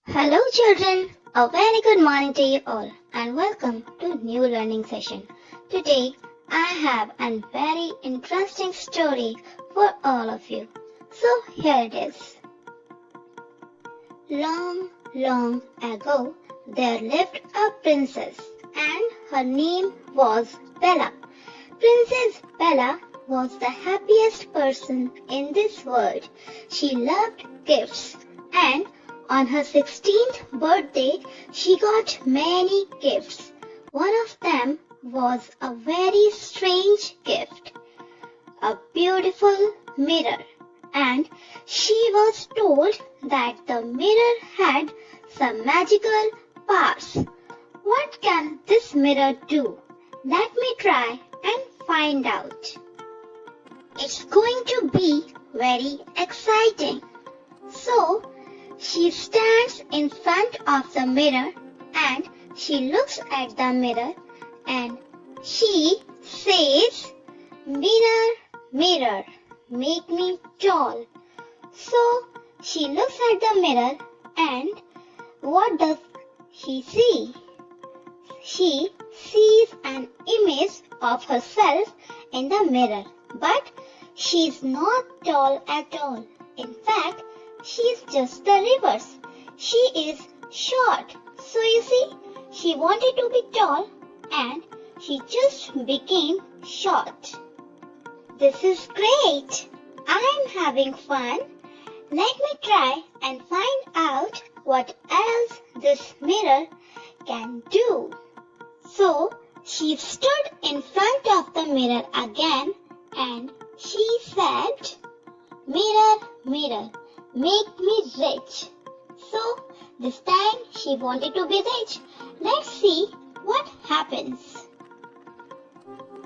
Hello children, a very good morning to you all and welcome to new learning session. Today I have a very interesting story for all of you. So here it is. Long, long ago there lived a princess and her name was Bella. Princess Bella was the happiest person in this world. She loved gifts and on her 16th birthday, she got many gifts. One of them was a very strange gift, a beautiful mirror. And she was told that the mirror had some magical powers. What can this mirror do? Let me try and find out. It's going to be very exciting. So, she stands in front of the mirror and she looks at the mirror and she says, "Mirror, mirror, make me tall." So she looks at the mirror and what does she see? She sees an image of herself in the mirror, but she's not tall at all. In fact, she's just the reverse. She is short. So you see, she wanted to be tall and she just became short. This is great. I'm having fun. Let me try and find out what else this mirror can do. So she stood in front of the mirror again and she said, "Mirror, mirror, make me rich." So this time she wanted to be rich. Let's see what happens.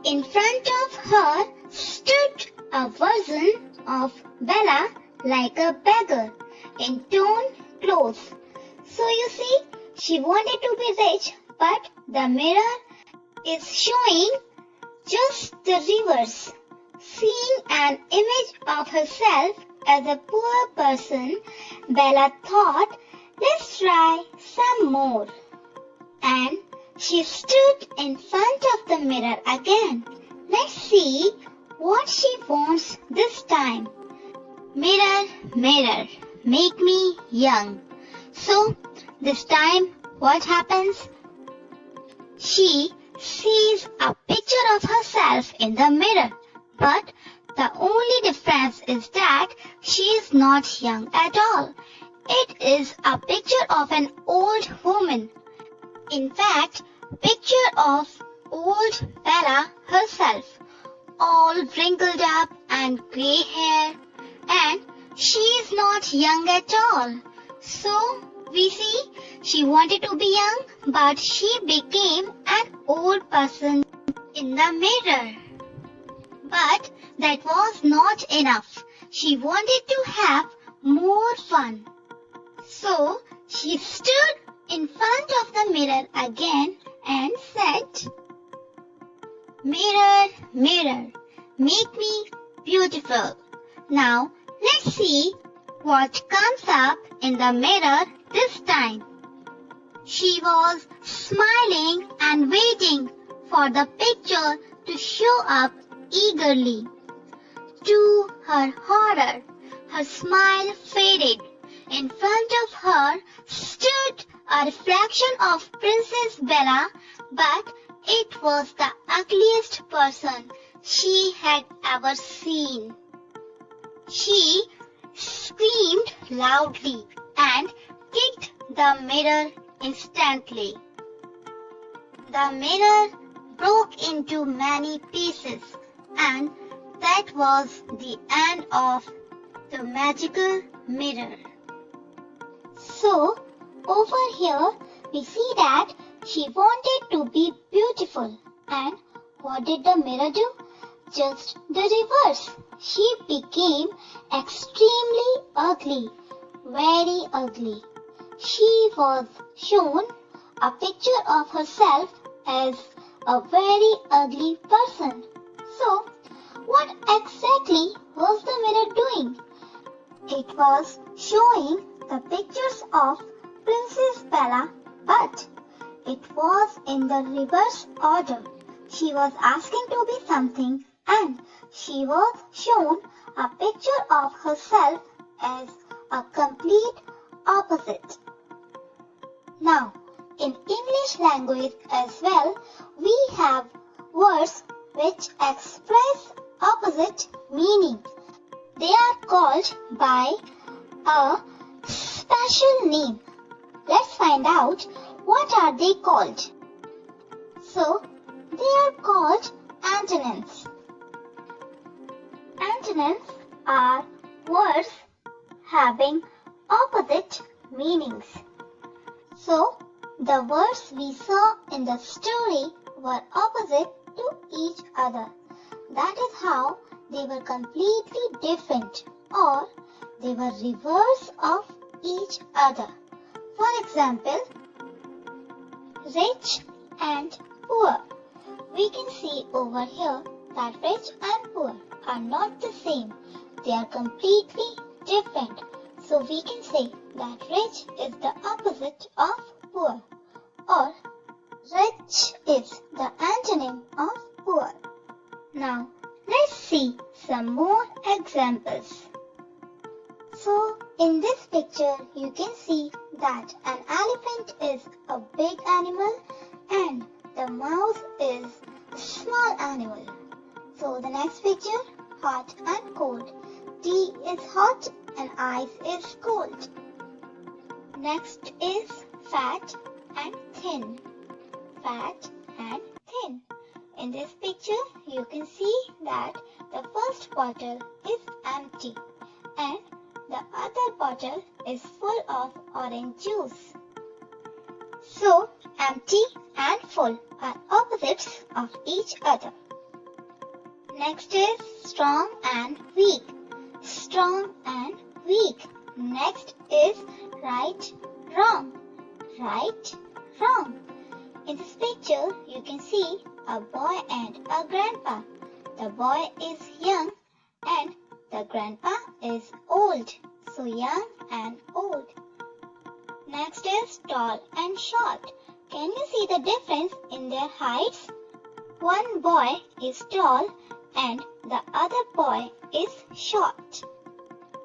In front of her stood a version of Bella like a beggar in torn clothes. So you see, she wanted to be rich, but the mirror is showing just the reverse. Seeing an image of herself as a poor person, Bella thought, "Let's try some more." And she stood in front of the mirror again. Let's see what she wants this time. "Mirror, mirror, make me young." So this time what happens? She sees a picture of herself in the mirror, but the only difference is that she is not young at all. It is a picture of an old woman. In fact, picture of old Bella herself, all wrinkled up and grey hair, and she is not young at all. So we see she wanted to be young, but she became an old person in the mirror. But that was not enough. She wanted to have more fun. So she stood in front of the mirror again and said, "Mirror, mirror, make me beautiful." Now let's see what comes up in the mirror this time. She was smiling and waiting for the picture to show up eagerly. To her horror, her smile faded. In front of her stood a reflection of Princess Bella, but it was the ugliest person she had ever seen. She screamed loudly and kicked the mirror instantly. The mirror broke into many pieces, and that was the end of the magical mirror. So, over here we see that she wanted to be beautiful, and what did the mirror do? Just the reverse. She became extremely ugly, very ugly. She was shown a picture of herself as a very ugly person. So, what exactly was the mirror doing? It was showing the pictures of Princess Bella, but it was in the reverse order. She was asking to be something and she was shown a picture of herself as a complete opposite. Now, in English language as well, we have words which express opposite meaning. They are called by a special name. Let's find out what are they called. So, they are called antonyms. Antonyms are words having opposite meanings. So, the words we saw in the story were opposite to each other. That is how they were completely different, or they were reverse of each other. For example, rich and poor. We can see over here that rich and poor are not the same. They are completely different. So we can say that rich is the opposite of poor, or rich is the antonym of poor. Now, let's see some more examples. So, in this picture, you can see that an elephant is a big animal and the mouse is a small animal. So, the next picture, hot and cold. Tea is hot and ice is cold. Next is fat and thin. Fat and thin. In this picture, you can see that the first bottle is empty and the other bottle is full of orange juice. So, empty and full are opposites of each other. Next is strong and weak. Strong and weak. Next is right, wrong. Right, wrong. In this picture, you can see a boy and a grandpa. The boy is young and the grandpa is old. So young and old. Next is tall and short. Can you see the difference in their heights? One boy is tall and the other boy is short.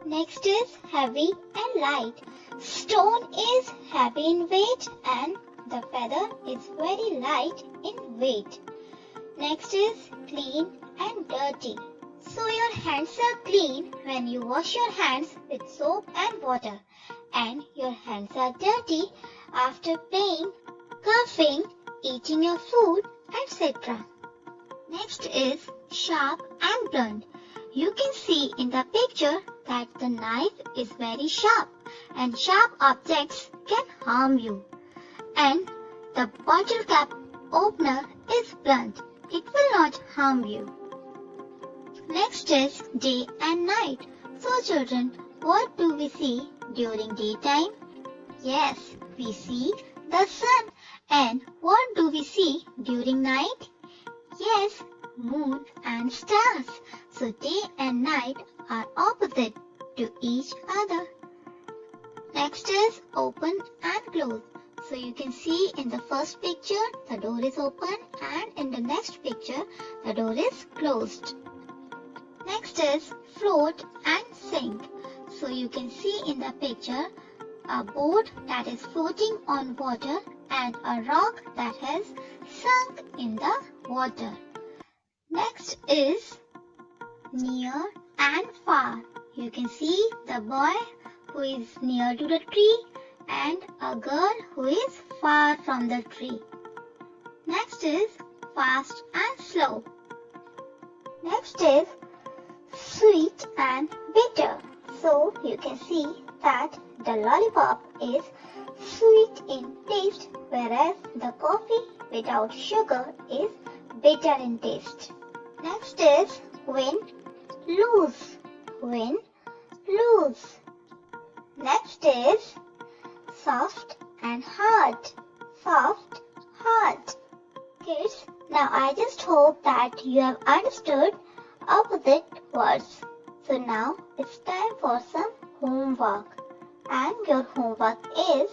Next is heavy and light. Stone is heavy in weight and the feather is very light in weight. Next is clean and dirty. So your hands are clean when you wash your hands with soap and water, and your hands are dirty after playing, coughing, eating your food, etc. Next is sharp and blunt. You can see in the picture that the knife is very sharp and sharp objects can harm you. And the bottle cap opener is blunt. It will not harm you. Next is day and night. So children, what do we see during daytime? Yes, we see the sun. And what do we see during night? Yes, moon and stars. So day and night are opposite to each other. Next is open and close. So you can see in the first picture the door is open and in the next picture the door is closed. Next is float and sink. So you can see in the picture a boat that is floating on water and a rock that has sunk in the water. Next is near and far. You can see the boy who is near to the tree and a girl who is far from the tree. Next is fast and slow. Next is sweet and bitter. So you can see that the lollipop is sweet in taste, whereas the coffee without sugar is bitter in taste. Next is win, lose. Win, lose. Next is soft and hard. Soft, hard. Kids, now I just hope that you have understood opposite words. So now it's time for some homework. And your homework is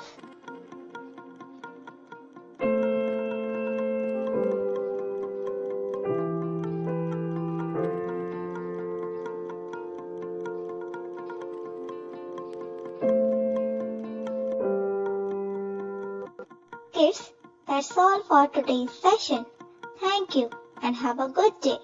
kids, that's all for today's session. Thank you and have a good day.